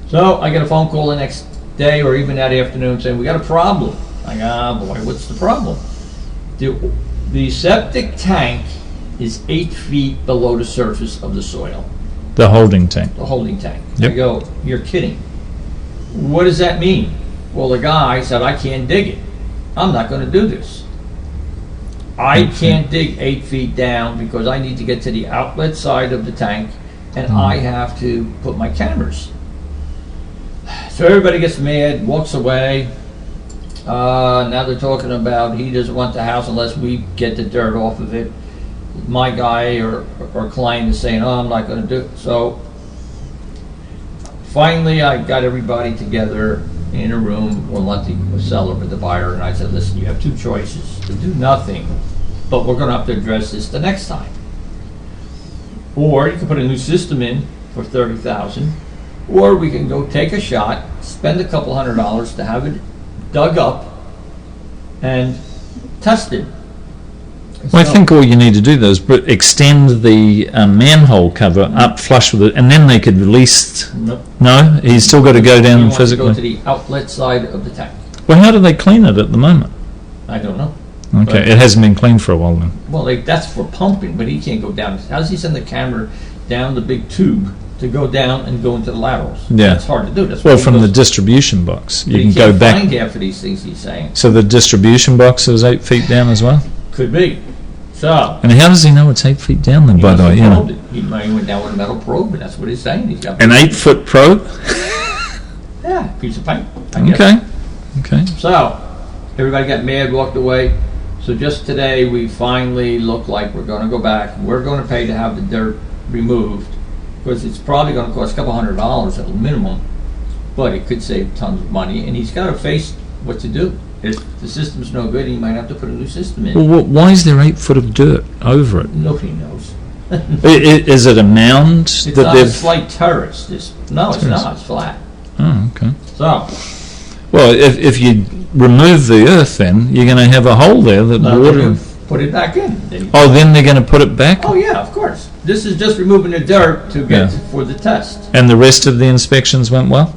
So I get a phone call the next day or even that afternoon saying, we got a problem. I go, ah, boy, what's the problem? The septic tank is 8 feet below the surface of the soil. The holding tank. The holding tank. Yep. I go, you're kidding. What does that mean? Well, the guy said, I can't dig it. I'm not going to do this. I can't dig 8 feet down because I need to get to the outlet side of the tank and I have to put my cameras. So everybody gets mad, walks away. Now they're talking about he doesn't want the house unless we get the dirt off of it. My guy or client is saying, oh, I'm not going to do it. So finally I got everybody together in a room, well, not the seller but the buyer, and I said, listen, you have two choices: to do nothing, but we're going to have to address this the next time, or you can put a new system in for $30,000, or we can go take a shot, spend a couple $100 to have it dug up and tested. Well, I think all you need to do though is extend the manhole cover up flush with it, and then they could release. Nope. No, he's still got to go down You want physically. to go to the outlet side of the tank. Well, how do they clean it at the moment? I don't know. Okay, But- it hasn't been cleaned for a while then. Well, that's for pumping, but he can't go down. How does he send the camera down the big tube to go down and go into the laterals? Yeah. That's hard to do. That's Well, why he from the goes- distribution box, but you he can go can't back. find half of these things he's saying. So the distribution box is 8 feet down as well. Could be. So. And how does he know it's 8 feet down then? He By must the way, have you know, probed it. He might have went down with a metal probe, and that's what he's saying. He's got an 8-foot probe. yeah, piece of pipe. I guess. Okay, okay. So, everybody got mad, walked away. So just today, we finally look like we're going to go back. We're going to pay to have the dirt removed, because it's probably going to cost a couple $100 at a minimum, but it could save tons of money. And he's got to face what to do. If the system's no good, he might have to put a new system in. Well, why is there 8 foot of dirt over it? Nobody knows. Is it a mound It's that not a they've? slight terrace. No, it's Terrace. not. It's flat. Oh, okay. So, Well, if you remove the earth, then you're going to have a hole there that now water. they can put it back in. Then Oh, then they're going to put it back, oh yeah, of course. This is just removing the dirt to get Yeah. for the test. and the rest of the inspections went well.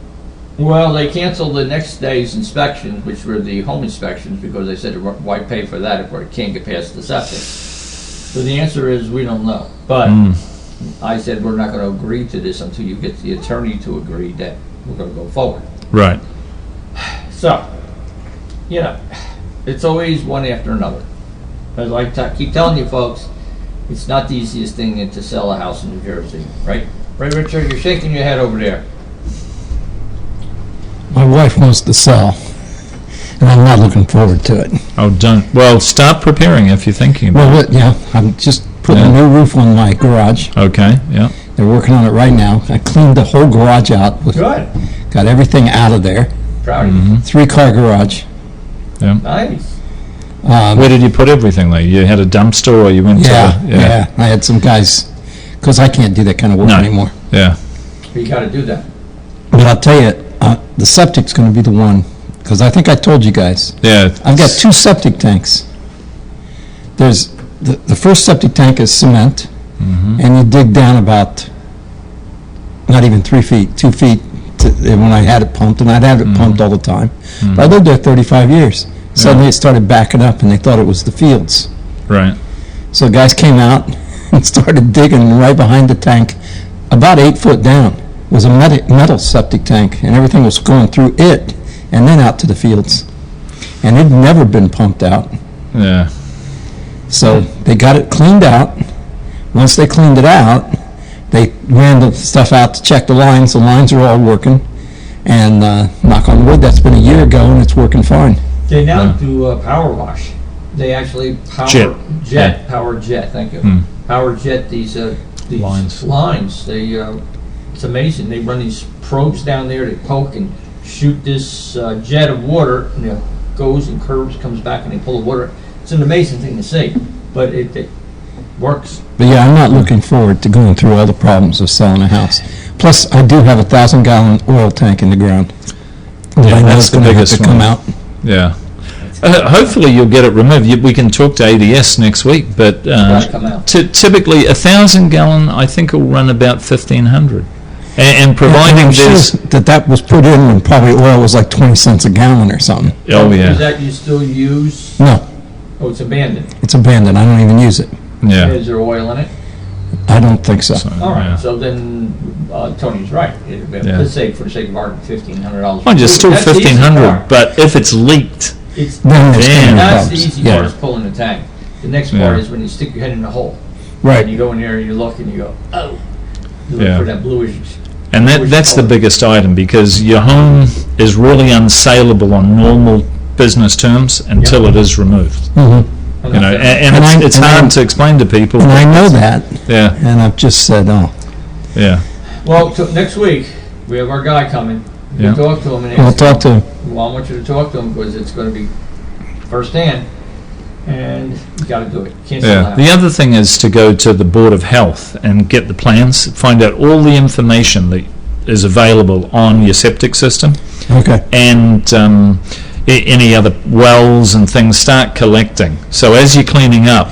Well, they canceled the next day's inspections, which were the home inspections, because they said, why pay for that if we can't get past the septic? So the answer is, we don't know. But I said, we're not going to agree to this until you get the attorney to agree that we're going to go forward. Right. So, you know, it's always one after another. As I keep telling you folks, it's not the easiest thing to sell a house in New Jersey, right? Right, Richard? You're shaking your head over there. My wife wants to sell, and I'm not looking forward to it. Oh, don't. Well, start preparing if you're thinking about Well, yeah, I'm just putting a new roof on my garage. it. Okay. Yeah. They're working on it right now. I cleaned the whole garage out. Good. Got everything out of there. Proud of you. 3-car garage. Nice. Where did you put everything? Like you had a dumpster, or you went Yeah, to? yeah. I had some guys, because I can't do that kind of work No. anymore. Yeah. You got to do that. But I'll tell you, the septic's going to be the one, because I think I told you guys. Yeah. I've got 2 septic tanks. There's the first septic tank is cement, and you dig down about not even 3 feet, 2 feet when I had it pumped, and I'd have it pumped all the time. But I lived there 35 years. Suddenly it started backing up, and they thought it was the fields. Right. So guys came out and started digging right behind the tank. About 8 foot down was a metal septic tank, and everything was going through it and then out to the fields. And it had never been pumped out. Yeah. So they got it cleaned out. Once they cleaned it out, they ran the stuff out to check the lines. The lines are all working. And knock on wood, that's been a year ago, and it's working fine. They now do power wash. They actually power jet. Thank you. Power jet these Lines. lines. They it's amazing. They run these probes down there. They poke and shoot this jet of water, and it goes and curves, comes back, and they pull the water. It's an amazing thing to see, but it works. But yeah, I'm not looking forward to going through all the problems of selling a house. Plus, I do have a 1,000-gallon oil tank in the ground. Yeah, I know that's it's the going to have biggest to come one. out. Yeah. Hopefully you'll get it removed. We can talk to ADS next week, but Gotta come out. typically 1,000 gallon, I think, will run about 1,500. And providing I'm sure there's, that was put in when probably oil was like 20 cents a gallon or something. oh Is yeah, that you still use? No, Oh, it's abandoned. it's abandoned. I don't even use it. yeah. Is there oil in it? I don't think so. All Yeah. right, so then Tony's right. Yeah. Let's say, for the sake of argument, $1,500. Well, just still That's the easy 1,500, part. but if it's leaked, It's, Then there's Damn. kind of that's the problems. easy part, Yeah, is pulling the tank. The next Yeah. part is when you stick your head in the hole. And right. you go in there and you look and you go, oh. You look Yeah. for that bluish. and that's the biggest item, because your home is really unsaleable on normal business terms until it is removed. Mhm. You know, and And it's I- hard to explain to people. And I know that, Yeah, and I've just said, oh, yeah, Well, next week, we have our guy coming. You Yeah. talk to him and we'll ask talk to him. him. Well, I want you to talk to him because it's going to be firsthand. And you got to do it. Can't sell yeah. out. The other thing is to go to the Board of Health and get the plans, find out all the information that is available on your septic system, Okay. and any other wells and things. Start collecting. So as you're cleaning up,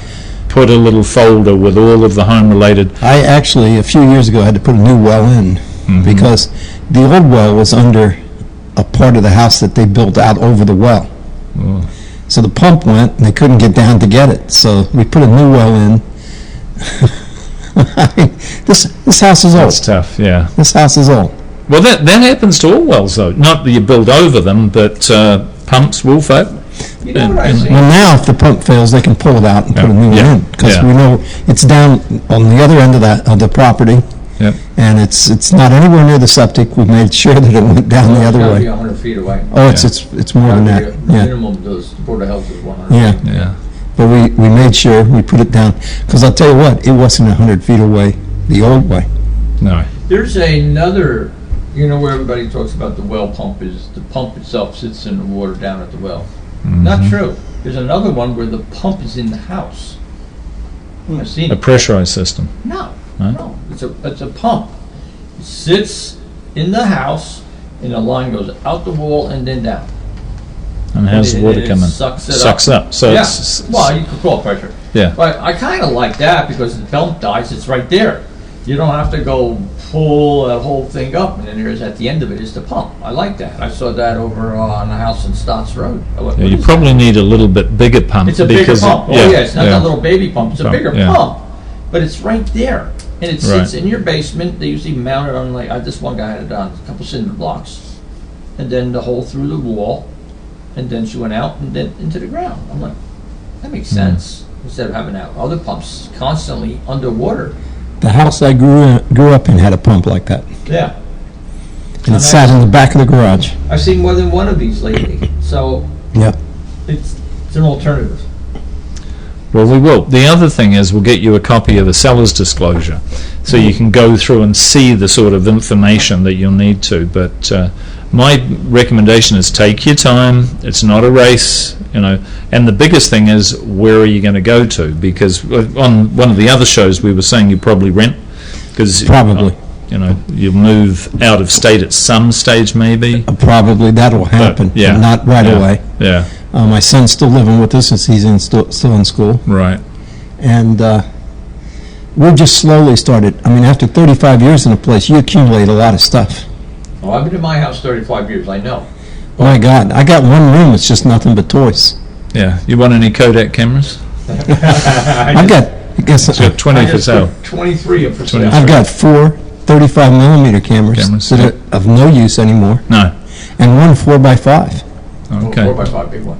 put a little folder with all of the home-related. I actually, a few years ago, had to put a new well in because the old well was under a part of the house that they built out over the well. Oh. So the pump went, and they couldn't get down to get it. So we put a new well in. I mean, this house is That's old. tough, yeah. This house is old. Well, that happens to all wells, though. Not that you build over them, but pumps will fail. You know what I and- see? Well, now if the pump fails, they can pull it out and put a new Yeah. one in because Yeah. we know it's down on the other end of the property, Yep. and it's not anywhere near the septic. We made sure that it went down the It's other gotta be way. 100 feet away. Oh, Yeah. it's more than that. Yeah, Minimum, those Board of Health is 100. yeah. Yeah. But we made sure we put it down because I'll tell you what, it wasn't 100 feet away the old way. No. There's another, you know, where everybody talks about the well pump is the pump itself sits in the water down at the well. Not true. There's another one where the pump is in the house. I've seen A it. pressurized system. No, Huh? no, it's a pump. It sits in the house and the line goes out the wall and then down. And how's the And water it coming? sucks it Sucks up. So Yeah, it's well, you could call it pressure. yeah. But I kind of like that because the pump dies, it's right there. You don't have to go pull that whole thing up, and then there's, at the end of it is the pump. I like that. I saw that over on a house in Stotts Road. I went, Yeah, "What you is probably need a little bit bigger pump. that?" It's a bigger because pump. Oh, yeah, it's not yeah. that little baby pump. It's a Pump, bigger yeah. pump. But it's right there. And it sits Right. in your basement. They usually mount it on, like, this one guy had it on a couple cinder blocks. And then the hole through the wall. And then she went out and then into the ground. I'm like, that makes sense. Instead of having out other pumps constantly underwater. The house I grew up in had a pump like that, Yeah. and it sat in the back of the garage. I've seen more than one of these lately. So Yeah. it's an alternative. Well, we will. The other thing is we'll get you a copy of the seller's disclosure, so you can go through and see the sort of information that you'll need to. But my recommendation is take your time. It's not a race, you know. And the biggest thing is, where are you going to go to? Because on one of the other shows we were saying you probably rent, because Probably. you know, you'll move out of state at some stage maybe. Probably that'll happen, But, yeah, but not right yeah, away. Yeah, My son's still living with us since he's still in school. right. And we've just slowly started. I mean, after 35 years in a place, you accumulate a lot of stuff. Oh, I've been in my house 35 years, I know. My God, I got one room that's just nothing but toys. Yeah. You want any Kodak cameras? I've got, I guess, It's got 20 I for just sale. put 23 up for sale. I've got 4 35 millimeter cameras Cameras, that yeah. are of no use anymore, No. and one 4x5. Okay. 4x5, big one.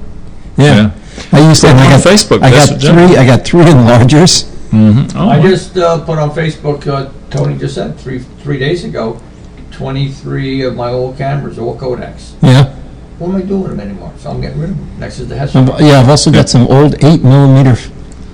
Yeah. I used to, Put and them I on got Facebook, I that's got what Jim- three. I got 3 enlargers. Mm-hmm. Oh, I well. just put on Facebook, Tony just said, three days ago, 23 of my old cameras, all Kodaks. Yeah. What am I doing with them anymore? So I'm getting rid of them. Next is the Hess. Yeah, I've also got some old 8 millimeter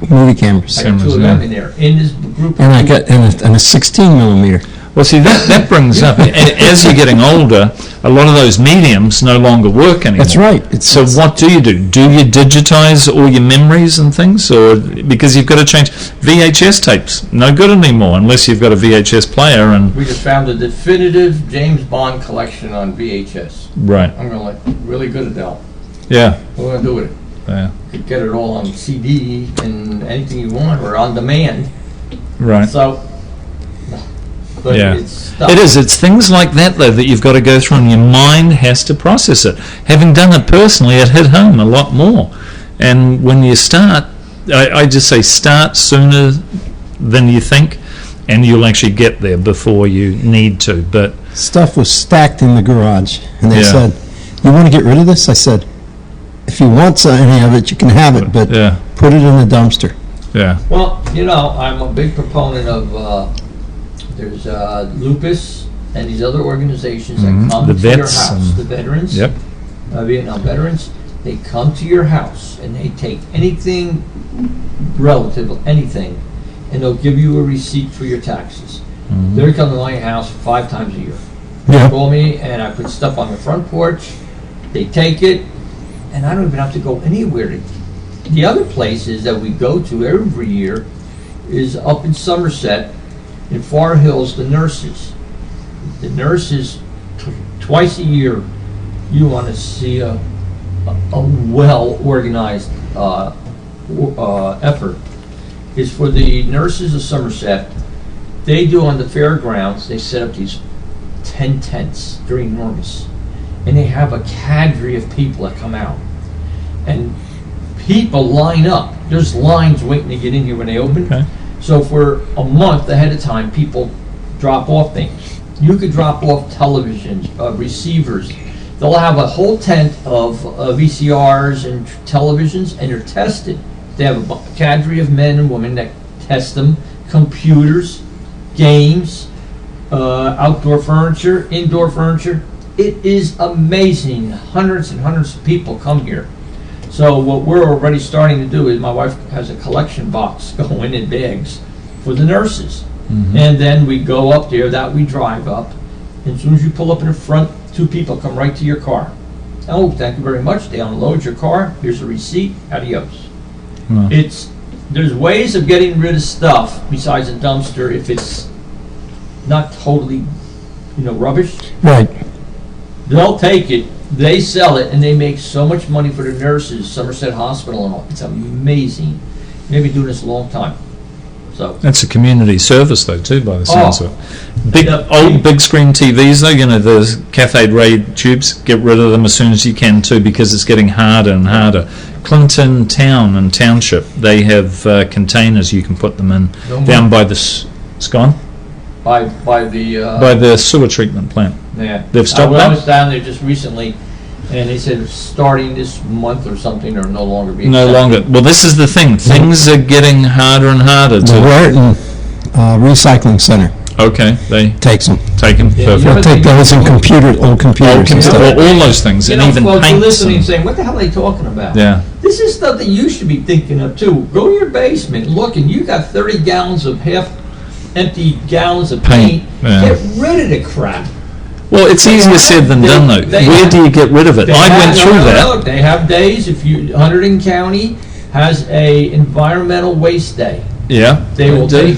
movie cameras, I got 2 of cameras, them yeah. in there, in this group. and I got and a 16 millimeter. Well, see, that brings up, as you're getting older, a lot of those mediums no longer work anymore. That's right. So what do? Do you digitize all your memories and things? Or because you've got to change VHS tapes, no good anymore unless you've got a VHS player and We just found a definitive James Bond collection on VHS. right. I'm going to like, really good Adele. Yeah. What are we going to do with it? Yeah. You could get it all on CD and anything you want or on demand. Right. So, but Yeah. it's stuff. It is. It's things like that, though, that you've got to go through, and your mind has to process it. Having done it personally, it hit home a lot more. And when you start, I just say start sooner than you think, and you'll actually get there before you need to. But Stuff was stacked in the garage, and they Yeah. said, "You want to get rid of this?" I said, "If you want any of it, you can have it, but yeah, put it in the dumpster." yeah, Well, I'm a big proponent of, there's Lupus and these other organizations that Mhm. come The to your vets house, and- the veterans, yep, Vietnam veterans, they come to your house and they take anything relative, anything, and they'll give you a receipt for your taxes. They come to my house 5 times a year. Yeah. Call me and I put stuff on the front porch, they take it, and I don't even have to go anywhere. The other places that we go to every year is up in Somerset, in Far Hills, the nurses. The nurses, twice a year, you want to see a well-organized effort, is for the nurses of Somerset. They do on the fairgrounds, they set up these 10 tents. They're enormous. And they have a cadre of people that come out. And people line up. There's lines waiting to get in here when they open. Okay. So for a month ahead of time, people drop off things. You could drop off televisions, receivers. They'll have a whole tent of VCRs and televisions, and they're tested. They have a cadre of men and women that test them. Computers, games, outdoor furniture, indoor furniture. It is amazing. Hundreds and hundreds of people come here. So what we're already starting to do is my wife has a collection box going in bags for the nurses. And then we go up there, that we drive up. And as soon as you pull up in the front, 2 people come right to your car. Oh, thank you very much. They unload your car. Here's a receipt. Adios. Wow. There's ways of getting rid of stuff besides a dumpster if it's not totally, rubbish. Right. They'll take it, they sell it, and they make so much money for the nurses, Somerset Hospital and all. It's amazing. They've been doing this a long time. So, that's a community service, though, too, by the sounds of it. Big, Yeah. old big screen TVs, though, the cathode ray tubes, get rid of them as soon as you can, too, because it's getting harder and harder. Clinton Town and Township, they have containers you can put them in No more. down by the it's gone? by the... By the sewer treatment plant. yeah. they've stopped I that? was down there just recently, and they said starting this month or something, they're no longer being No accepted. longer. Well, this is the thing. Things are getting harder and harder The to. Raritan Recycling Center Okay, they takes them. take them. Yeah, Perfect. They'll take those and old computers Old and computer, stuff. all those things, and even folks are paints. listening And, saying, what the hell are they talking about? yeah, This is stuff that you should be thinking of too. Go to your basement, look, and you got 30 gallons of half-empty gallons of paint. yeah. Get rid of the crap. well, it's easier said than done, though. They Where have- do you get rid of it? They I have- went no, through no, that. no, they have days. If Hunterdon County has a environmental waste day. Yeah, They will do. take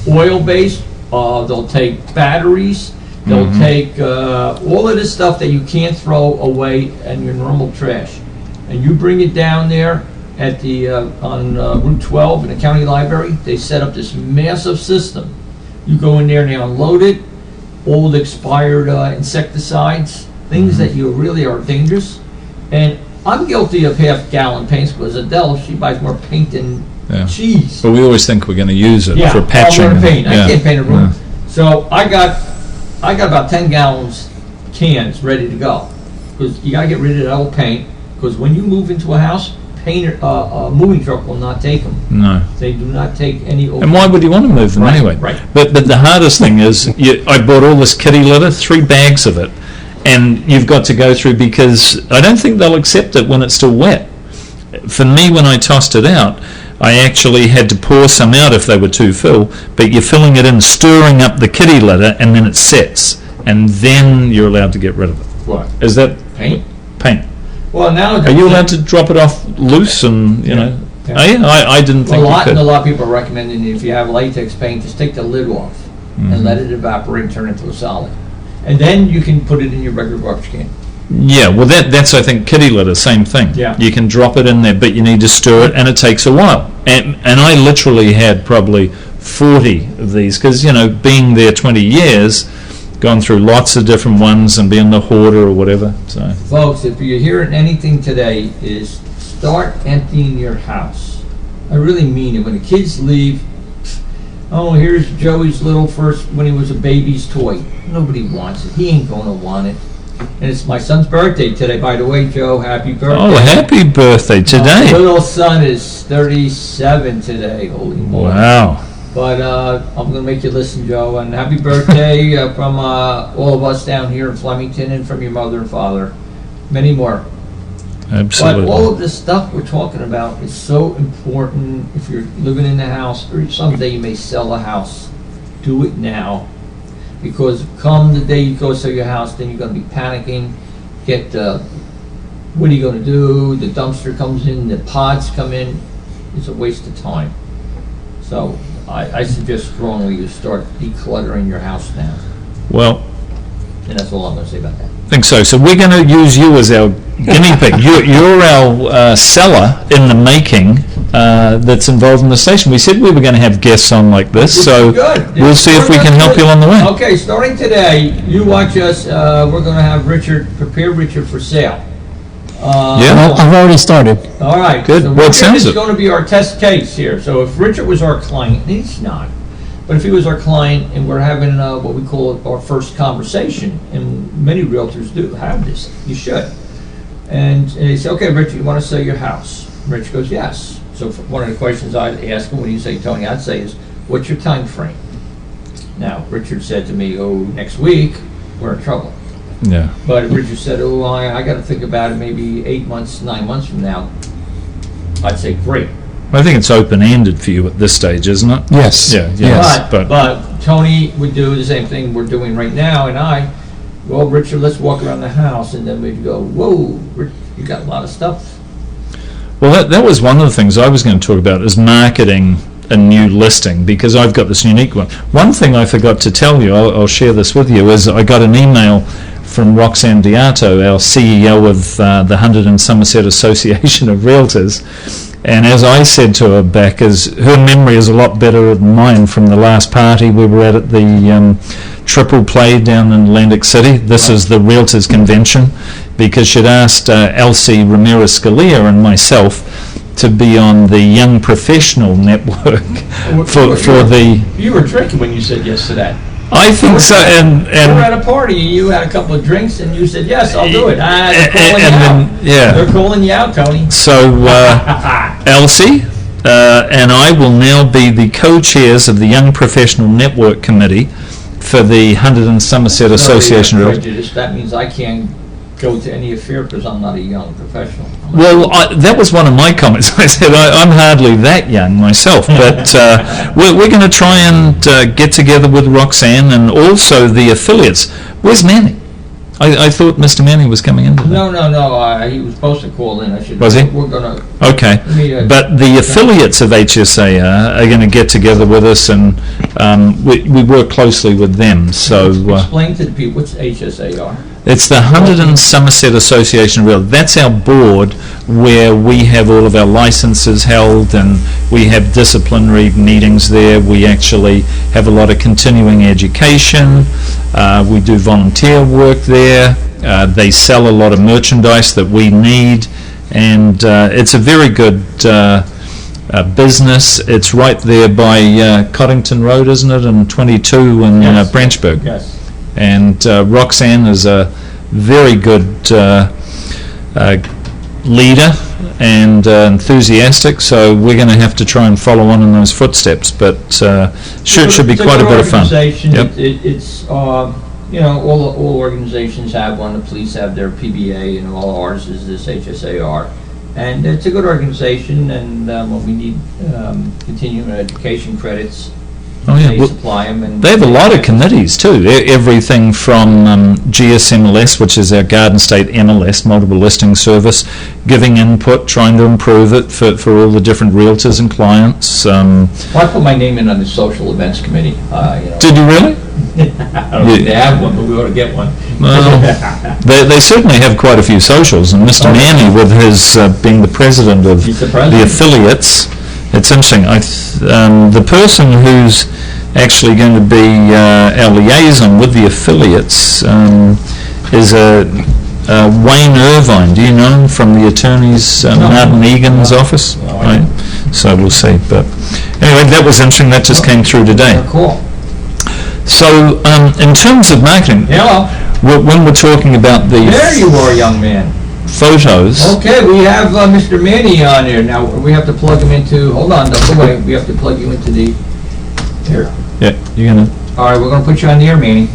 oil-based. They'll take batteries. They'll Mm-hmm. take all of this stuff that you can't throw away in your normal trash, and you bring it down there at the on Route 12 in the county library. They set up this massive system. You go in there and they unload it. Old expired insecticides, things Mm-hmm. that you really are dangerous. And I'm guilty of half-gallon paints because Adele, she buys more paint than Yeah. cheese. But we always think we're going to use it Yeah, for patching. I'm and- gonna paint. I yeah, can't paint a room. yeah. So I got about 10 gallons cans ready to go. Because you gotta get rid of that old paint, because when you move into a house, a moving truck will not take them. No. They do not take any old. And why would you want to move them Right, anyway? right. But the hardest thing is, I bought all this kitty litter, 3 bags of it, and you've got to go through because I don't think they'll accept it when it's still wet. For me, when I tossed it out, I actually had to pour some out if they were too full, but you're filling it in, stirring up the kitty litter, and then it sets, and then you're allowed to get rid of it. What? Is that Paint? paint? Well, now. Are you allowed to drop it off loose and, Yeah. Oh, yeah, I didn't think you A could. lot of people are recommending if you have latex paint, just take the lid off Mm-hmm. and let it evaporate and turn it into a solid. And then you can put it in your regular garbage can. Yeah, well, that's I think kitty litter, same thing. Yeah. You can drop it in there, but you need to stir it, and it takes a while. And I literally had probably 40 of these, because, being there 20 years, gone through lots of different ones and being the hoarder or whatever, so. Folks, if you're hearing anything today, is start emptying your house. I really mean it. When the kids leave, oh, here's Joey's little first, when he was a baby's toy. Nobody wants it. He ain't gonna want it. And it's my son's birthday today, by the way, Joe. Happy birthday. Oh, happy birthday My today. little son is 37 today. Holy moly. Wow. But I'm going to make you listen, Joe. And happy birthday from all of us down here in Flemington and from your mother and father. Many more. Absolutely. But all of this stuff we're talking about is so important. If you're living in the house, or someday you may sell a house, do it now. Because come the day you go sell your house, then you're going to be panicking. What are you going to do? The dumpster comes in, the pods come in. It's a waste of time. So I suggest strongly you start decluttering your house now. Well, And that's all I'm going to say about that. I think so. So we're going to use you as our guinea pig. You're our seller in the making that's involved in the station. We said we were going to have guests on like this, so Good. we'll see if we can help you along the way. Okay, starting today, you watch us. We're going to have prepare Richard for sale. Yeah. I've already started. All right. Good. So What Richard sounds is it? going to be our test case here. So if Richard was our client, and he's not, but if he was our client and we're having what we call our first conversation, and many realtors do have this, you should. And they say, okay, Richard, you want to sell your house? Rich goes, yes. So one of the questions I'd ask him when you say, Tony, I'd say is, what's your time frame? Now, Richard said to me, next week, we're in trouble. Yeah. But Richard said, I got to think about it maybe 8 months, 9 months from now. I'd say, great. I think it's open-ended for you at this stage, isn't it? Yes. Yeah, Yes. But Tony would do the same thing we're doing right now, and well, Richard, let's walk around the house, and then we'd go, whoa, Rich, you got a lot of stuff. Well, that was one of the things I was going to talk about, is marketing a new listing, because I've got this unique one. One thing I forgot to tell you, I'll share this with you, is I got an email from Roxanne Diato, our CEO of the Hunted and Somerset Association of Realtors, and as I said to her back, her memory is a lot better than mine from the last party we were at the Triple Play down in Atlantic City. This is the Realtors Convention, because she'd asked Elsie Ramirez Scalia and myself to be on the Young Professional Network for the... You were drinking when you said yes to that. I think so, and We were at a party, you had a couple of drinks, and you said, yes, I'll do it. They're calling you out. yeah. They're calling you out, Tony. So Elsie and I will now be the co-chairs of the Young Professional Network Committee for the Hunted and Somerset Association. Sorry, prejudice. That means I can't go to any affair because I'm not a young professional. Well, that was one of my comments. I said I'm hardly that young myself, but we're going to try and get together with Roxanne and also the affiliates. Where's Manny? I thought Mr. Manny was coming in today. No. He was supposed to call in. I should. Was he? We're gonna. Okay, but the affiliates of HSAR are going to get together with us, and we work closely with them. So Explain to the people what's HSAR. it's the Hunted and Somerset Association of Realtors. That's our board where we have all of our licenses held, and we have disciplinary meetings there. We actually have a lot of continuing education. We do volunteer work there. They sell a lot of merchandise that we need, and it's a very good business. It's right there by Coddington Road, isn't it, and 22 in Yes. Branchburg. Yes. And Roxanne is a very good leader and enthusiastic, so we're going to have to try and follow on in those footsteps, but should be It's quite a good bit of fun. organization. Yep. It's all organizations have one. The police have their PBA, and all ours is this HSAR. And it's a good organization, and when we need continuing education credits, Oh, yeah. they Well, supply them. And they have a lot of committees too. Everything from GSMLS, which is our Garden State MLS, multiple listing service, giving input, trying to improve it for all the different realtors and clients. Well, I put my name in on the social events committee. Did you really? I don't think they have one, but we ought to get one. Well, they certainly have quite a few socials, and Mr. Manny, with his being the president of He's the the president. affiliates, It's interesting. The person who's actually going to be our liaison with the affiliates is Wayne Irvine. Do you know him from the attorney's Martin Egan's office? No, I Right. So we'll see. But anyway, that was interesting. That just came through today. Cool. So in terms of marketing, Hello. when we're talking about the There you are, young man. photos, Okay, we have Mr. Manny on here. Now, we have to plug him into, hold on, don't go away. We have to plug you into the, here. yeah, you're gonna. All right, we're going to put you on the air, Manny.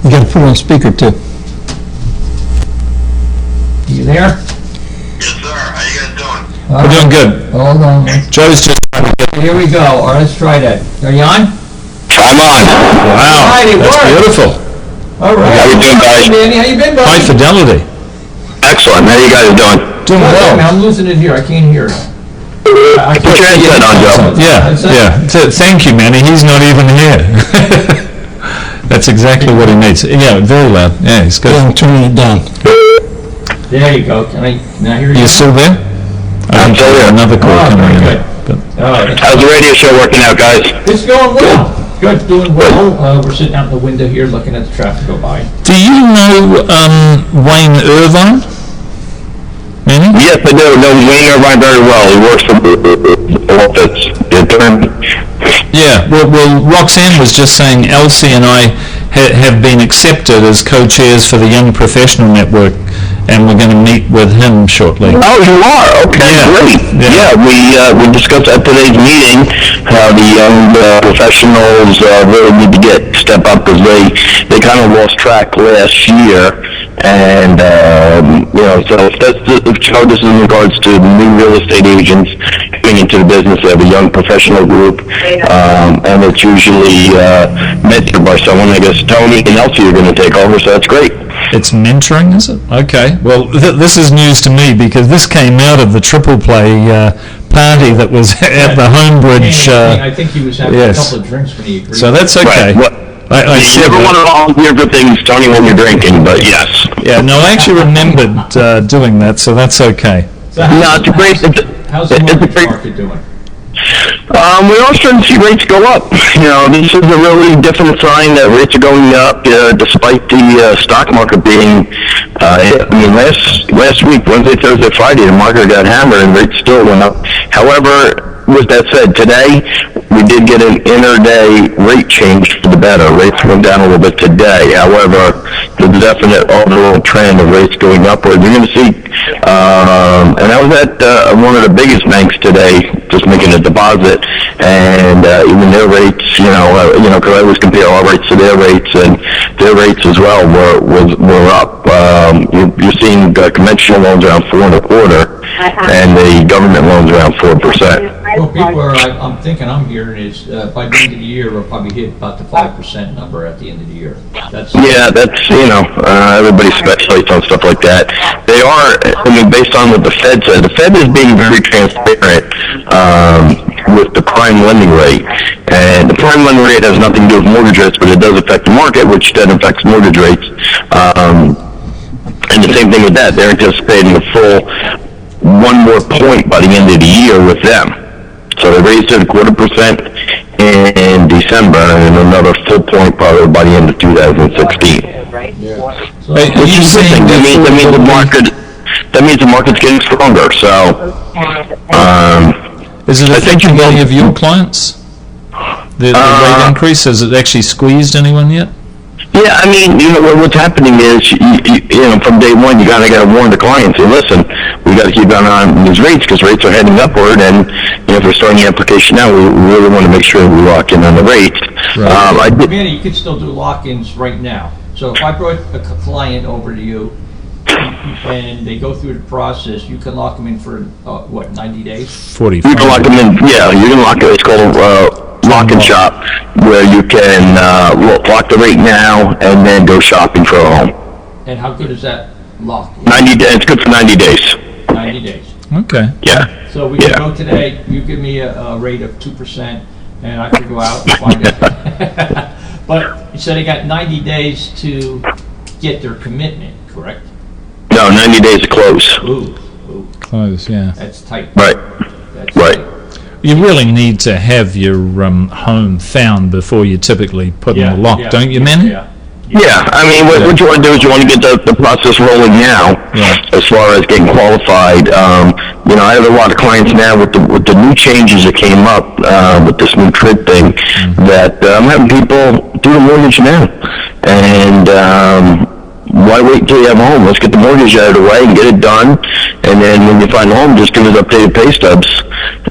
You got to put it on speaker too. You there? Yes, sir. How you guys doing? We're doing good. Hold on. Joe's just. Here we go. All right, let's try that. Are you on? I'm on. Wow, Right, it that's worked. beautiful. All right. How you doing, guys? Hey, Manny, how you been, buddy? High fidelity. Excellent. How you guys doing? Doing Good, man, well. I'm losing it here. I can't hear it. I Put your headset on, Joe. Yeah, That's it. yeah. Thank you, Manny. He's not even here. That's exactly what he needs. Yeah, very loud. Yeah, he's good. I'm turning it down. There you go. Can I hear you? You still there? I think still there's here. another call Oh, coming very in. good. But All right. How's the radio show working out, guys? It's going well. Good, doing well. We're sitting out the window here looking at the traffic go by. do you know Wayne Irvine? Manny? Yes, I do. Know Wayne Irvine very well. He works for the office. The attorney. Yeah, well, Roxanne was just saying Elsie and I have been accepted as co-chairs for the Young Professional Network, and we're going to meet with him shortly. Oh, you are? Okay, Yeah. great. Yeah. Yeah, we discussed at today's meeting how the young professionals really need to step up because they kind of lost track last year. And, so Joe, this is in regards to new real estate agents coming into the business. They have a young professional group, and it's usually mentored by someone. I guess Tony and Elsie are going to take over, so that's great. It's mentoring, is it? Okay. Well, this is news to me because this came out of the Triple Play party that was at the Homebridge. I think he was having yes. a couple of drinks when he agreed. So that's okay. Right. What? I see You never that. want to volunteer for things, Tony, when you're drinking, but yes. Yeah, no, I actually remembered doing that, so that's okay. So No, it's a great. how's the it's a mortgage great. market doing? We're also starting to see rates go up. This is a really different sign that rates are going up, despite the stock market being. Last week, Wednesday, Thursday, Friday, the market got hammered and rates still went up. However, with that said, today we did get an inter-day rate change for the better. Rates went down a little bit today. However, there's a definite overall trend of rates going upward. You're going to see, and I was at one of the biggest banks today, just making a deposit, and even their rates, because I always compare our rates to their rates, and their rates as well were up. You're seeing conventional loans around 4.25%, and the government loans around 4%. Well, people are, I'm thinking I'm hearing is by the end of the year, we'll probably hit about the 5% number at the end of the year. That's Everybody speculates on stuff like that. They are, based on what the Fed said. The Fed is being very transparent with the prime lending rate. And the prime lending rate has nothing to do with mortgage rates, but it does affect the market, which then affects mortgage rates. And the same thing with that. They're anticipating a full one more point by the end of the year with them. So they raised it 0.25% in December, and another full point probably by the end of 2016. So, Hey, Which is a good thing. That means the market's getting stronger. So, Is it I think affecting you any will- of your clients? The rate increase, has it actually squeezed anyone yet? yeah, what's happening is, from day one, you gotta warn the clients. Say, listen, we got to keep an eye on these rates because rates are heading upward, and if we're starting the application now, we really want to make sure we lock in on the rates. Right. Manny, you could still do lock-ins right now. So if I brought a client over to you and they go through the process, you can lock them in for, 90 days? 45. You can lock them in. Yeah, you can lock it. It's called lock and shop, where you can lock the rate now and then go shopping for a home. And how good is that lock? 90 days. It's good for 90 days. 90 days. Okay. Yeah. So we can go today, you give me a rate of 2%, and I could go out and find it. But you said they got 90 days to get their commitment, correct? No, 90 days to close. Ooh, Close, yeah. that's tight. Right. That's Right. You really need to have your home found before you typically put in the lock, don't you, Manny? Yeah. Yeah, I mean, what you want to do is you want to get the process rolling now, Right. as far as getting qualified. I have a lot of clients now with the new changes that came up with this new TRID thing, that I'm having people do the mortgage now, and why wait until you have a home? Let's get the mortgage out of the way and get it done, and then when you find a home, just give us updated pay stubs.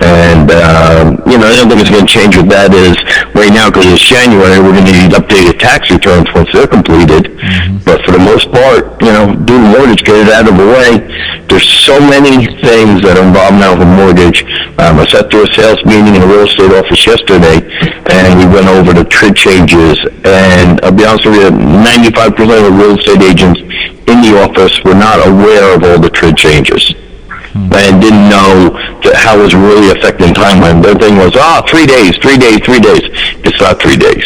And I don't think it's going to change with that is right now, because it's January, we're going to need updated tax returns once they're completed. But for the most part, do the mortgage, get it out of the way. There's so many things that are involved now with a mortgage. I sat through a sales meeting in the real estate office yesterday, and we went over the TRID changes. And I'll be honest with you, 95% of the real estate agents in the office were not aware of all the TRID changes. And didn't know how it was really affecting timeline. Their thing was, 3 days. It's not 3 days.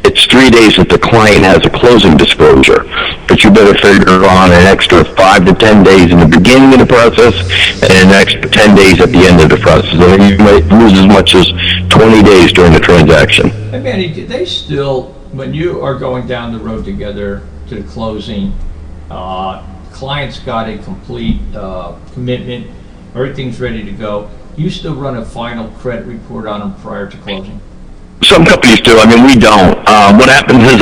It's 3 days that the client has a closing disclosure. But you better figure on an extra 5 to 10 days in the beginning of the process and an extra 10 days at the end of the process. I mean, you might lose as much as 20 days during the transaction. Hey, Manny, do they still, when you are going down the road together to the closing, client's got a complete commitment, everything's ready to go, you still run a final credit report on them prior to closing? Some companies do. I mean, we don't. What happens is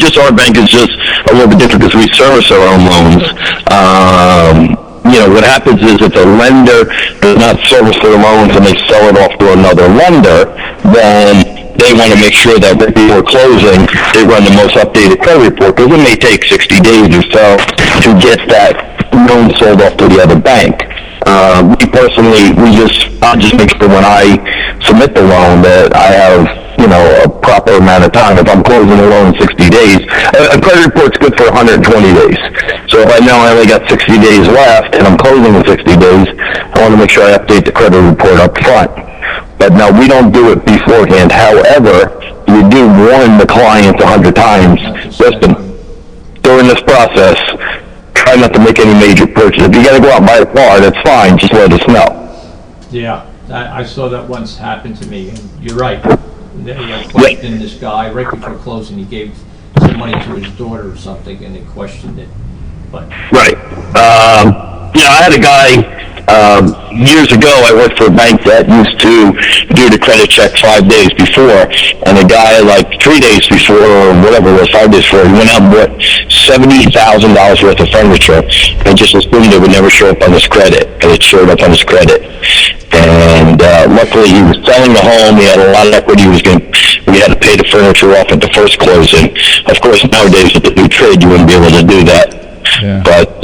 just our bank is just a little bit different because we service our own loans. What happens is if the lender does not service their loans and they sell it off to another lender, then they want to make sure that before closing, they run the most updated credit report, because it may take 60 days or so to get that loan sold off to the other bank. Me personally, I'll just make sure when I submit the loan that I have, a proper amount of time. If I'm closing the loan in 60 days, a credit report's good for 120 days. So if I know I only got 60 days left and I'm closing in 60 days, I want to make sure I update the credit report up front. But no, we don't do it beforehand. However, we do warn the clients 100 times, listen, during this process, try not to make any major purchase. If you got to go out and buy a car, that's fine. Just let us know. Yeah, I saw that once happen to me, and you're right. They questioned this guy right before closing. He gave some money to his daughter or something, and they questioned it. But right. I had a guy years ago. I worked for a bank that used to do the credit check 5 days before, and a guy like 3 days before, or whatever it was, 5 days before, he went out and bought $70,000 worth of furniture and just assumed it would never show up on his credit, and it showed up on his credit. And luckily, he was selling the home. He had a lot of equity. We had to pay the furniture off at the first closing. Of course, nowadays with the new trade, you wouldn't be able to do that. Yeah. But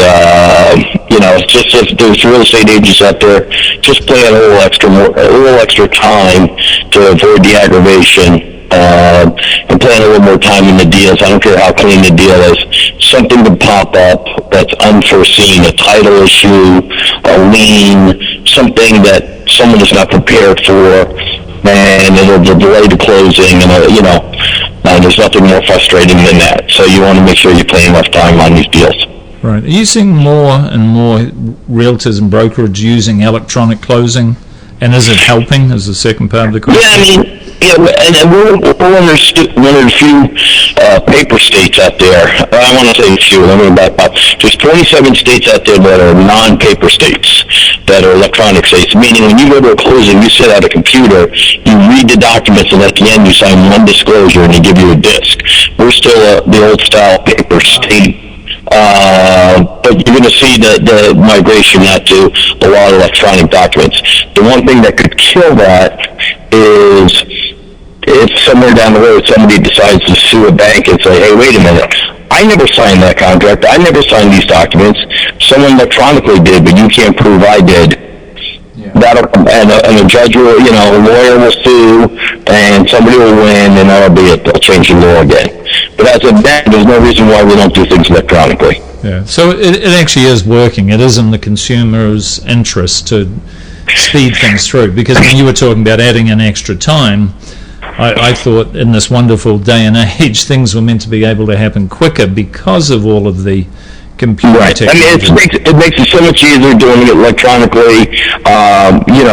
just if there's real estate agents out there, just plan a little extra time to avoid the aggravation. And plan a little more time in the deals. I don't care how clean the deal is. Something to pop up that's unforeseen, a title issue, a lien, something that someone is not prepared for, and it'll delay the closing, and there's nothing more frustrating than that. So you want to make sure you play enough time on these deals. Right. Are you seeing more and more realtors and brokerage using electronic closing? And is it helping, is the second part of the question? Yeah, and we're one of the few paper states out there. I want to say a few. Let me back up. There's 27 states out there that are non-paper states, that are electronic states, meaning when you go to a closing, you sit at a computer, you read the documents, and at the end you sign one disclosure and they give you a disc. We're still the old-style paper state. But you're going to see the migration now to a lot of electronic documents. The one thing that could kill that is if somewhere down the road somebody decides to sue a bank and say, hey, wait a minute, I never signed that contract, I never signed these documents, someone electronically did, but you can't prove I did. yeah. And a judge will, a lawyer will sue, and somebody will win, and that'll be it. They'll change the law again. But as of now, there's no reason why we don't do things electronically. Yeah. So it actually is working. It is in the consumer's interest to speed things through. Because when you were talking about adding in extra time, I thought in this wonderful day and age, things were meant to be able to happen quicker because of all of the computer Right. I mean, technology. it makes it so much easier doing it electronically.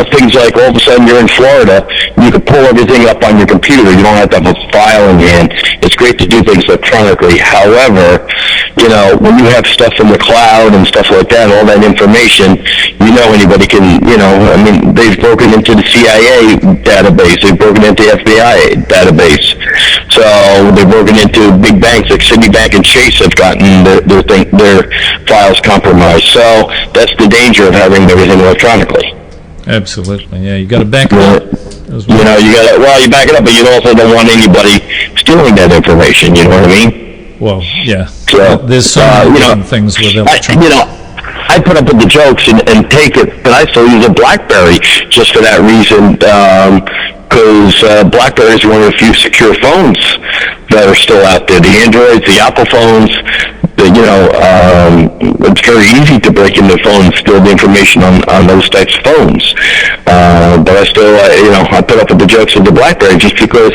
Things like all of a sudden you're in Florida, you can pull everything up on your computer. You don't have to have a file in your hand. It's great to do things electronically. However, when you have stuff in the cloud and stuff like that, all that information, anybody can, they've broken into the CIA database. They've broken into the FBI database. So they've broken into big banks like Citibank and Chase have gotten their files compromised. So that's the danger of having everything electronically. Absolutely, yeah. You got to back it up as well. You back it up, but you also don't want anybody stealing that information. You know what I mean? Well, yeah. So, There's so many different things with electronic. I put up with the jokes and take it, but I still use a BlackBerry just for that reason, because BlackBerry is one of the few secure phones that are still out there. The Androids, the Apple phones, it's very easy to break into phones, steal the information on those types of phones. But I still, I put up with the jokes of the BlackBerry just because,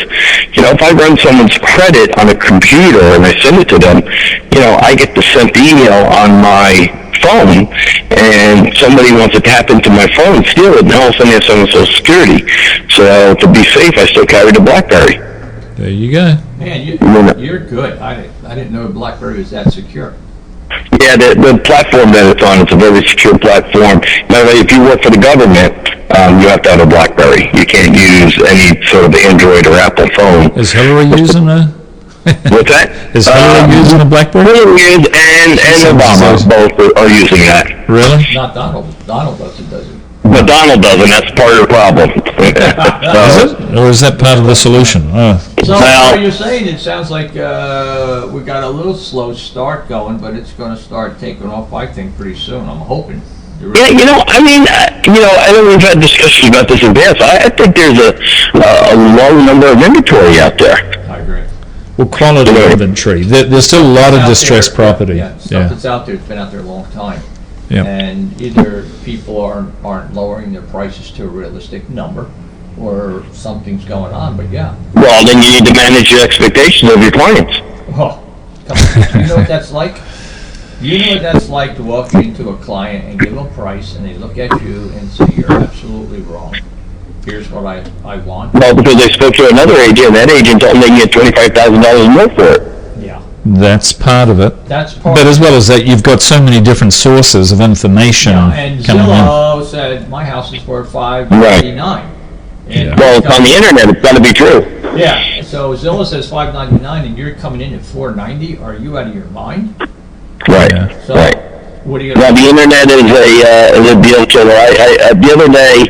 if I run someone's credit on a computer and I send it to them, I get the sent email on my phone, and somebody wants to tap into my phone and steal it, and all of a sudden it's on Social Security. So to be safe, I still carry the BlackBerry. There you go. Man, you're good. I didn't know BlackBerry was that secure. Yeah, the platform that it's on, it's a very secure platform. By the way, if you work for the government, you have to have a BlackBerry. You can't use any sort of Android or Apple phone. Is Hillary using a... What's that? Is Hillary using a BlackBerry? Hillary and Obama both are using that. Really? Not Donald. Donald does it. But Donald doesn't. That's part of the problem. Is it? Or is that part of the solution? So Well- what you're saying, it sounds like we got a little slow start going, but it's going to start taking off, I think, pretty soon. I'm hoping. Yeah, I know we've had discussions about this in past. I think there's a low number of inventory out there. I agree. Well, quality inventory. There's still a lot of distressed property. Yeah, stuff that's out there, it's been out there a long time. Yeah. And either people aren't lowering their prices to a realistic number, or something's going on, but yeah. Well, then you need to manage your expectations of your clients. Oh, come on. You know what that's like? You know what that's like to walk into a client and give them a price, and they look at you and say, you're absolutely wrong. Here's what I want. Well, because they spoke to another agent, and that agent told them they can get $25,000 more for it. Yeah. That's part of it. That's part But of as well as that, you've got so many different sources of information Yeah, and coming in. Zillow said my house is worth $599. And Well, it's on the internet. It's got to be true. Yeah, so Zillow says $599, and you're coming in at $490. Are you out of your mind? Right. Yeah. So, Right. what are you Now, gonna the internet is a deal killer. The other day,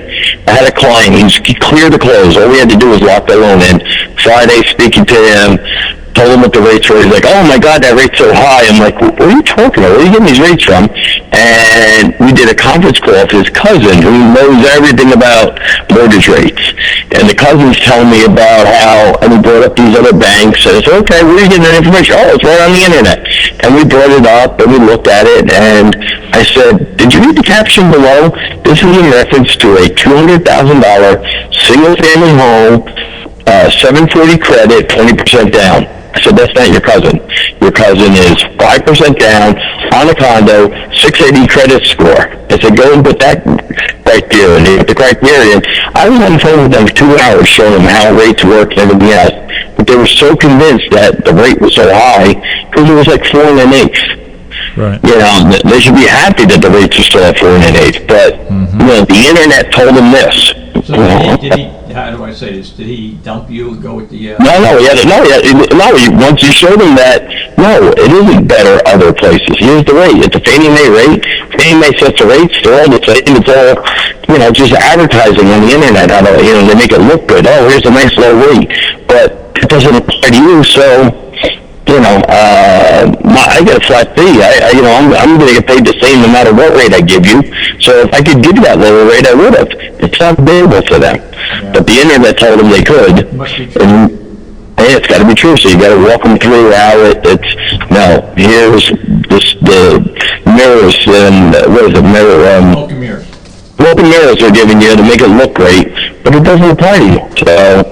I had a client. He cleared the close. All we had to do was lock the loan in. Friday, speaking to him, told him what the rates were. He's like, oh my God, that rate's so high. I'm like, what are you talking about? Where are you getting these rates from? And we did a conference call with his cousin who knows everything about mortgage rates. And the cousin's telling me about how, and we brought up these other banks. And I said, okay, where are you getting that information? Oh, it's right on the internet. And we brought it up and we looked at it and I said, did you read the caption below? This is in reference to a $200,000 single family home, 740 credit, 20% down. I said, that's not your cousin. Your cousin is 5% down on a condo, 680 credit score. I said, go and put that right there. And they put the criterion. I was on the phone with them for 2 hours showing them how rates work and everything else. But they were so convinced that the rate was so high because it was like 4 1/8. Right. They should be happy that the rates are still at 4 1/8. But, the internet told them this. So did he, how do I say this? Did he dump you and go with the? Once you show them that, no, it isn't better other places. Here's the rate. It's a Fannie Mae rate. Fannie Mae sets the rates. They're all the same. It's all, just advertising on the internet. How to, they make it look good. Oh, here's a nice low rate. But it doesn't apply to you, so, I get a flat fee. I'm going to get paid the same no matter what rate I give you. So if I could give you that lower rate, I would have. It's not available for them. Yeah. But the internet told them they could. Must be true. And it's got to be true. So you got to walk them through how here's the mirrors and what is it? Smoke and mirrors. Smoke and mirrors they're giving you to make it look great, but it doesn't apply to you. So.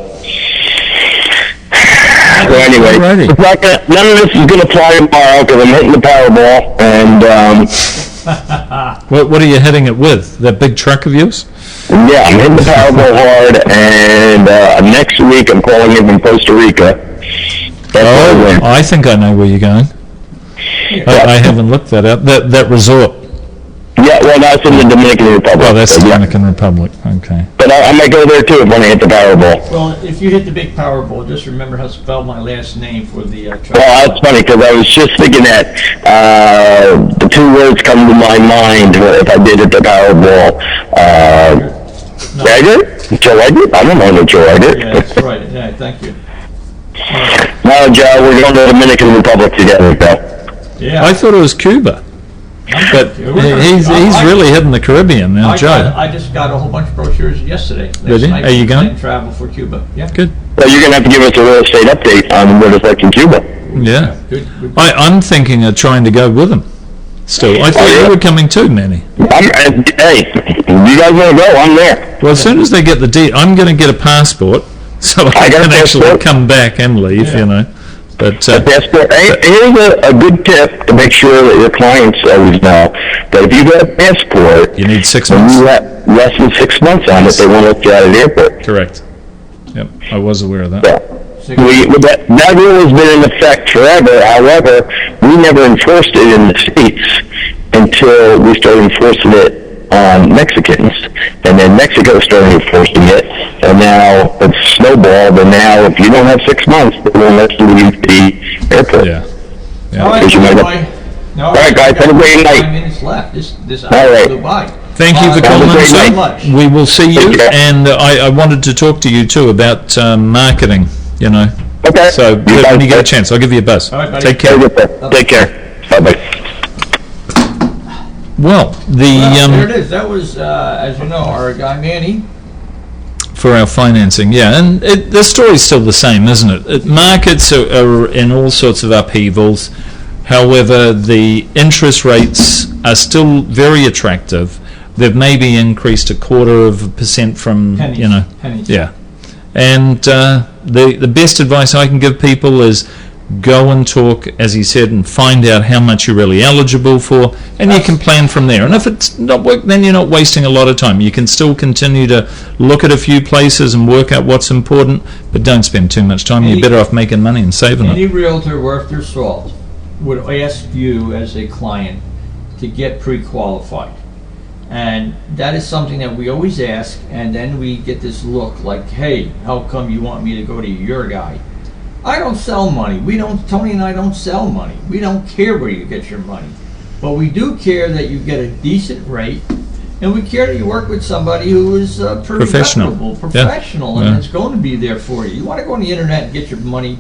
So anyway, Alrighty. it's not gonna, none of this is going to fly tomorrow because I'm hitting the Powerball, and What are you hitting it with? That big truck of yours? yeah, I'm hitting the Powerball hard. And next week I'm calling in from Costa Rica. That's where I win. I think I know where you're going. I haven't looked that up. That resort. Yeah, well, that's in the Dominican Republic. Well, that's the yeah. Dominican Republic. Okay. But I might go there too when I hit the Powerball. Well, if you hit the big Powerball, just remember how to spell my last name for the truck. Well, that's funny because I was just thinking that the two words come to my mind if I did hit the Powerball. Edgar? Joe Edgar? I don't know no Joe Edgar. Yeah, that's right. Yeah, thank you. No, Joe, we're going to the Dominican Republic together, Joe. Yeah. I thought it was Cuba, but he's really hitting the Caribbean now, Joe. I just got a whole bunch of brochures yesterday. Did you? Are you going? And travel for Cuba. Yeah. Good. Well, you're going to have to give us a real estate update on what it's like in Cuba. Yeah. Good. I'm thinking of trying to go with him. Still, I thought yeah? you were coming too, Manny. Hey, you guys want to go? I'm there. Well, as soon as they get the deed, I'm going to get a passport so I got a can actually passport. come back and leave. Yeah. You know, but Passport. Hey, here's a good tip to make sure that your clients always know that if you get a passport, you need 6 and months. you have less than 6 months on it, they won't let you out of the airport. Correct. Yep, I was aware of that. Yeah. That rule has been in effect forever. However, we never enforced it in the States until we started enforcing it on Mexicans. And then Mexico started enforcing it, and now it's snowballed, and now if you don't have 6 months, they won't let you leave the airport. Yeah. All right, Because you might have- Roy. All right, guys, have a great night. 5 minutes left. This All right. flew by. Thank you for Have a calling in, great sir. night. Much. We will see you, Take care. and I wanted to talk to you too about marketing. You know, Okay. so You when you get a guys- chance, I'll give you a buzz. All right, buddy. Take care. Take care. Bye-bye. Well, There it is. That was, as you know, our guy Manny. for our financing, yeah, and the story's still the same, isn't it? Markets are in all sorts of upheavals. However, the interest rates are still very attractive. They've maybe increased 0.25% from, Pennies. you know, Pennies. yeah. And the best advice I can give people is go and talk, as he said, and find out how much you're really eligible for, and you can plan from there. And if it's not work, then you're not wasting a lot of time. You can still continue to look at a few places and work out what's important, but don't spend too much time. You're better off making money and saving Any it. realtor worth their salt would ask you as a client to get pre-qualified. And that is something that we always ask, and then we get this look like, hey, how come you want me to go to your guy? I don't sell money. Tony and I don't sell money. We don't care where you get your money. But we do care that you get a decent rate, and we care that you work with somebody who is pretty Professional. reputable, Yeah. professional, and Yeah. it's going to be there for you. You want to go on the internet and get your money,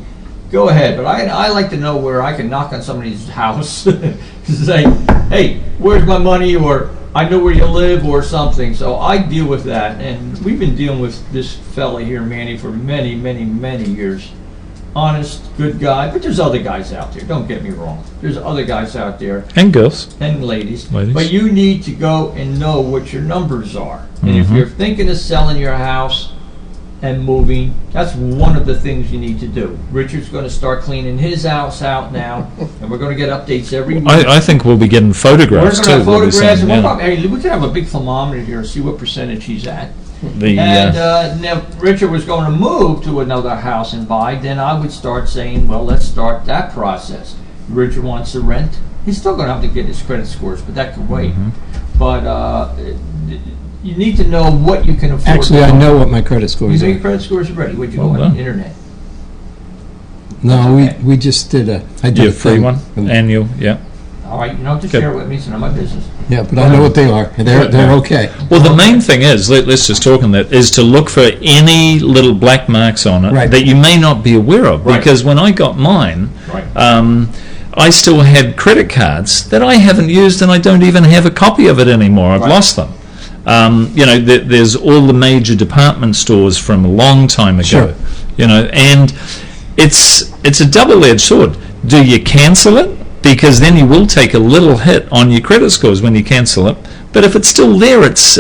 go ahead. But I like to know where I can knock on somebody's house to say, hey, where's my money? Or I know where you live or something. So I deal with that. And we've been dealing with this fella here, Manny, for many, many, many years. Honest, good guy. But there's other guys out there. Don't get me wrong. There's other guys out there And girls. and ladies. Ladies. But you need to go and know what your numbers are. And if Mhm. you're thinking of selling your house and moving, that's one of the things you need to do. Richard's going to start cleaning his house out now, and we're going to get updates every week. I think we'll be getting We're photographs going too. to have we'll be photographs, saying, and yeah. hey, we can have a big thermometer here and see what percentage he's at. The, And now if Richard was going to move to another house and buy, then I would start saying, well, let's start that process. Richard wants to rent. He's still going to have to get his credit scores, but that could wait. But you need to know what you can afford. Actually, to I own. know what my credit You scores know your are. credit scores are ready. Would you Well go on done. the internet? No, Okay. we just did I did your a free thing. one, annual, yeah. All right, you don't have to Good. share it with me. It's none of my business. Yeah, but I know what they are. They're okay. Well, the main thing is, let's just talk on that, is to look for any little black marks on it Right. that you may not be aware of. Right. Because when I got mine, Right. I still had credit cards that I haven't used, and I don't even have a copy of it anymore. I've Right. lost them. You know, there's all the major department stores from a long time ago. Sure. You know, and it's a double-edged sword. Do you cancel it? Because then you will take a little hit on your credit scores when you cancel it. But if it's still there, it's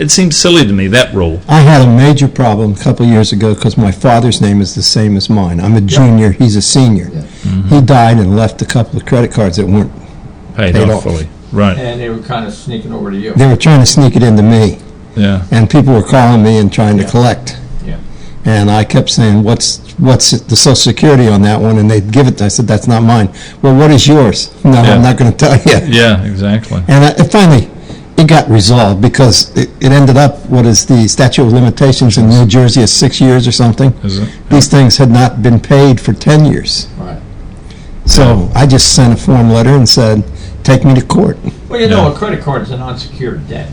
it seems silly to me, that rule. I had a major problem a couple of years ago because my father's name is the same as mine. I'm a junior, he's a senior. He died and left a couple of credit cards that weren't, Paid Paid off off. fully. Right, And they were kind of sneaking over to you. they were trying to sneak it into me. yeah. And people were calling me and trying to Yeah. collect. Yeah. And I kept saying, what's the social security on that one? And they'd give it, I said, that's not mine. Well, what is yours? No, Yeah. I'm not going to tell you. Yeah, exactly. And finally, it got resolved because it ended up, what is the statute of limitations in New Jersey is 6 years or something? Is it? These things had not been paid for 10 years. Right. So I just sent a form letter and said, take me to court. Well, you know, a credit card is an unsecured debt.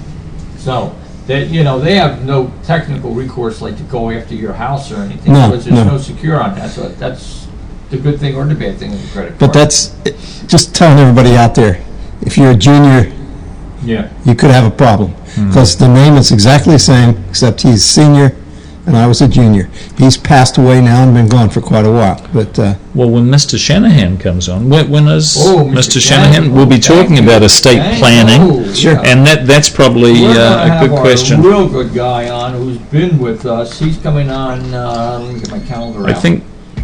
So, they have no technical recourse like to go after your house or anything. No, Because there's no. no secure on that. So that's the good thing or the bad thing of the credit card. But that's, just telling everybody out there, if you're a junior, Yeah. you could have a problem. Because the name is exactly the same, except he's senior and I was a junior. He's passed away now and been gone for quite a while. But Well, when Mr. Shanahan comes on, when is Oh, Mr. Mr. Shanahan? Shanahan. We'll be Thank talking you. about estate Thank planning, you. Sure. Yeah. and that's probably We're gonna a have good our question. real good guy on who's been with us. He's coming on, let me get my calendar I out. think,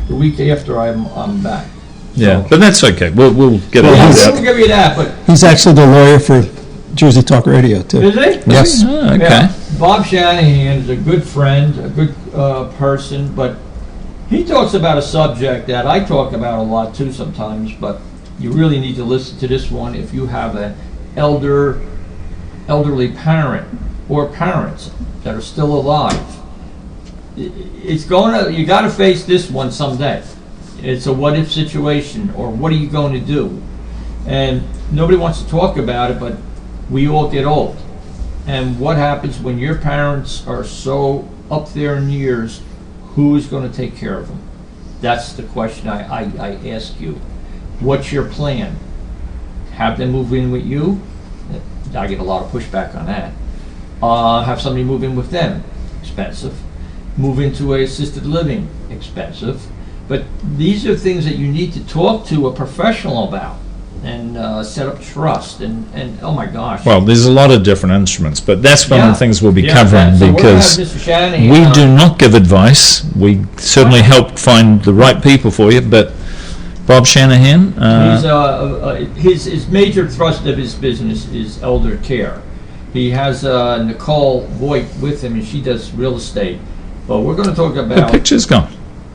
The week after I'm back. yeah, So- but that's okay. We'll get Well, it he's- out. We'll give you that, but he's actually the lawyer for Jersey Talk Radio, too. is he? Yes. Oh, okay. Yeah. Bob Shanahan is a good friend, a good person, but he talks about a subject that I talk about a lot too sometimes, but you really need to listen to this one if you have an elderly parent or parents that are still alive. You got to face this one someday. It's a what if situation, or what are you going to do? And nobody wants to talk about it, but we all get old. And what happens when your parents are so up there in years, who is going to take care of them? That's the question I ask you. What's your plan? Have them move in with you? I get a lot of pushback on that. Have somebody move in with them? Expensive. Move into a assisted living? Expensive. But these are things that you need to talk to a professional about and set up trust and oh my gosh. Well, there's a lot of different instruments, but that's one of the things we'll be Yeah, covering so we're gonna because have Mr. Shanahan we on. do not give advice. We certainly help find the right people for you, but Bob Shanahan, He's his major thrust of his business is elder care. He has Nicole Voigt with him, and she does real estate. But we're going to talk the about picture's gone.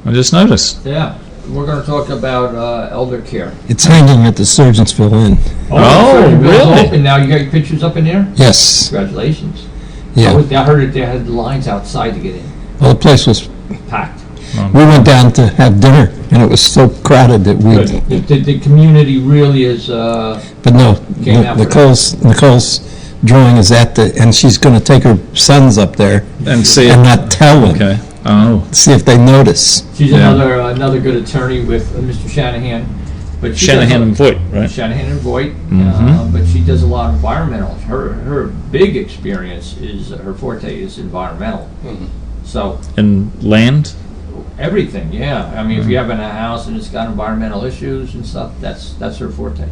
I just noticed. we're going to talk about elder care. It's hanging at the Surgeonsville Inn. Oh, the bill's really? open now. You got your pictures up in there? Yes. Congratulations. Yeah. I heard that they had lines outside to get in, Well, the place was, packed. we went down to have dinner, and it was so crowded that we, The community really is. but no, Came out for Nicole's drawing is and she's going to take her sons up there And see and it. not tell them, Okay. Oh, see if they notice. She's Yeah. another good attorney with Mr. Shanahan. But she Shanahan and does Voigt, right? Shanahan and Voigt, Mhm. but she does a lot of environmental. Her big experience is her forte is environmental. So And land. everything, yeah. I mean, if you have in a house and it's got environmental issues and stuff, that's her forte.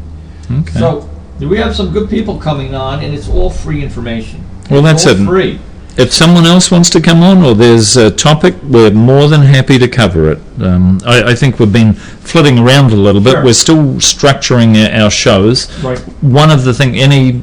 Okay. So we have some good people coming on, and it's all free information. Well, It's that's all it. free. If someone else wants to come on or there's a topic, we're more than happy to cover it. I think we've been flitting around a little bit. Sure. We're still structuring our shows. Right. One of the things, any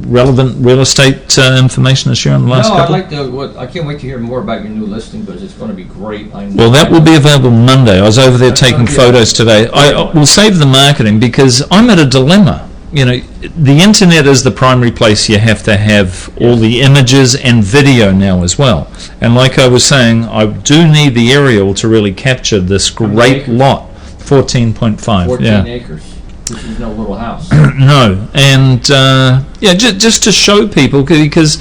relevant real estate information to share on the last No, couple? I can't wait to hear more about your new listing because it's going to be great. I know. Well, that will be available Monday. I was over there That's taking gonna be photos today. I will save the marketing because I'm at a dilemma. You know, the internet is the primary place you have to have all the images and video now as well. And like I was saying, I do need the aerial to really capture this many great acres? lot. 14.5. 14 Yeah. acres, which is no little house. No, and just to show people, because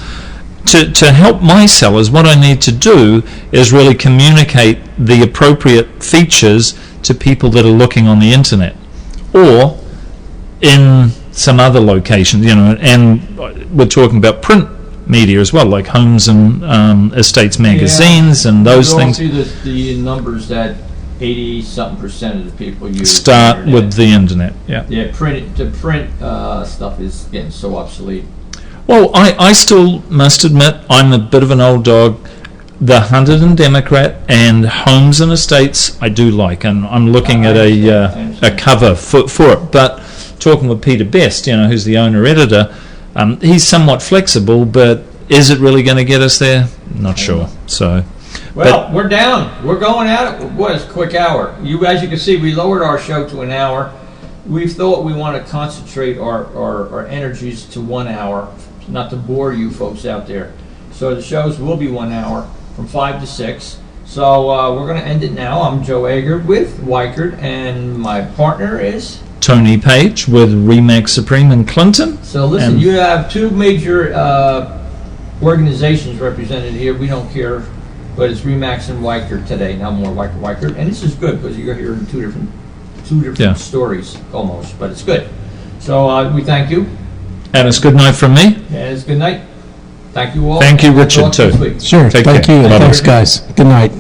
to help my sellers, what I need to do is really communicate the appropriate features to people that are looking on the internet, or in some other locations, you know, and we're talking about print media as well, like Homes and Estates magazines and those You all things. see the numbers that 80-something% of the people use. Start the with internet. the internet. Yeah. Yeah, print stuff is getting so obsolete. Well, I still must admit I'm a bit of an old dog. The Hunterdon Democrat and Homes and Estates I do like, and I'm looking at a cover for it. But talking with Peter Best, who's the owner-editor, he's somewhat flexible, but is it really going to get us there? Not sure. So, Well, we're down. We're going at it. What is a quick hour? As you can see, we lowered our show to an hour. We thought we want to concentrate our energies to 1 hour, not to bore you folks out there. So the shows will be 1 hour from 5 to 6. So we're going to end it now. I'm Joe Ager with Weichert, and my partner is... Tony Page with Remax Supreme in Clinton. So listen, And- you have two major organizations represented here. We don't care, but it's Remax and Weichert today. Now more Weichert, and this is good because you're hearing two different Yeah. stories almost, but it's good. So we thank you, And it's good night from me. and it's good night. Thank you all. Thank you, We'll Richard, talk next too. week. Sure, Take thank care. you, and Bye-bye. thanks, guys. Good night.